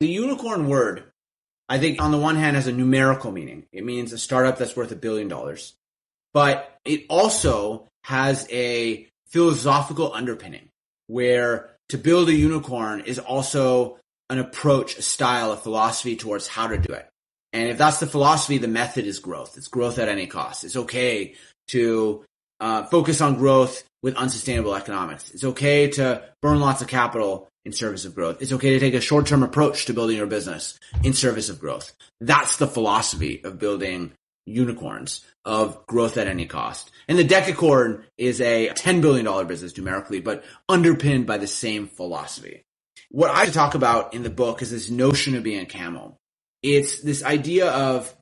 The unicorn word, I think on the one hand has a numerical meaning. It means a startup that's worth $1 billion. But it also has a philosophical underpinning where to build a unicorn is also an approach, a style, a philosophy towards how to do it. And if that's the philosophy, the method is growth. It's growth at any cost. It's okay to focus on growth with unsustainable economics. It's okay to burn lots of capital in service of growth. It's okay to take a short-term approach to building your business in service of growth. That's the philosophy of building unicorns, of growth at any cost. And the Decacorn is a $10 billion business numerically, but underpinned by the same philosophy. What I talk about in the book is this notion of being a camel. It's this idea of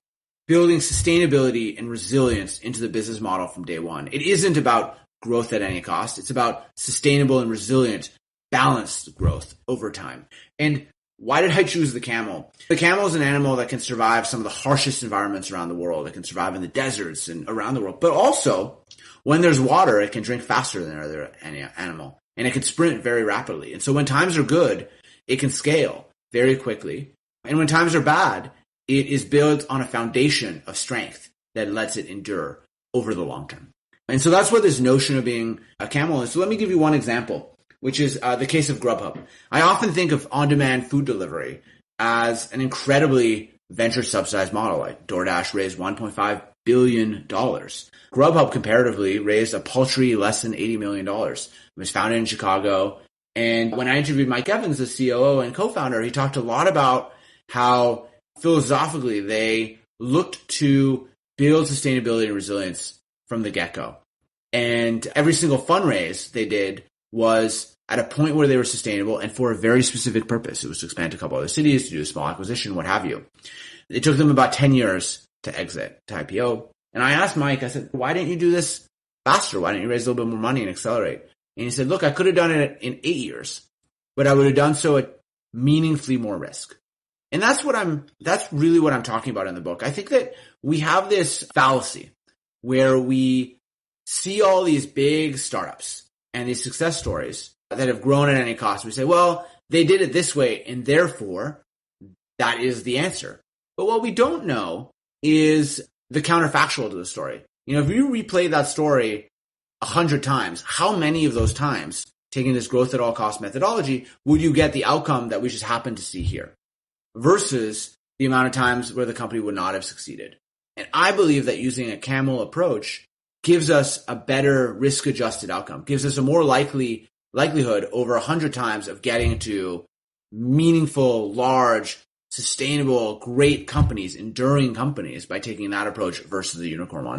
building sustainability and resilience into the business model from day one. It isn't about growth at any cost. It's about sustainable and resilient, balanced growth over time. And why did I choose the camel? The camel is an animal that can survive some of the harshest environments around the world. It can survive in the deserts and around the world. But also, when there's water, it can drink faster than any other animal. And it can sprint very rapidly. And so when times are good, it can scale very quickly. And when times are bad, it is built on a foundation of strength that lets it endure over the long term. And so that's what this notion of being a camel is. So let me give you one example, which is the case of GrubHub. I often think of on-demand food delivery as an incredibly venture-subsidized model. Like DoorDash raised $1.5 billion. GrubHub comparatively raised a paltry less than $80 million. It was founded in Chicago. And when I interviewed Mike Evans, the COO and co-founder, he talked a lot about how philosophically they looked to build sustainability and resilience from the get-go. And every single fundraise they did was at a point where they were sustainable and for a very specific purpose. It was to expand to a couple other cities, to do a small acquisition, what have you. It took them about 10 years to exit, to IPO. And I asked Mike, I said, why didn't you do this faster? Why didn't you raise a little bit more money and accelerate? And he said, look, I could have done it in 8 years, but I would have done so at meaningfully more risk. And that's really what I'm talking about in the book. I think that we have this fallacy where we see all these big startups and these success stories that have grown at any cost. We say, well, they did it this way, and therefore that is the answer. But what we don't know is the counterfactual to the story. If you replay that story 100 times, how many of those times, taking this growth at all cost methodology, would you get the outcome that we just happen to see here versus the amount of times where the company would not have succeeded? And I believe that using a camel approach gives us a better risk-adjusted outcome, gives us a more likelihood over 100 times of getting to meaningful, large, sustainable, great companies, enduring companies by taking that approach versus the unicorn one.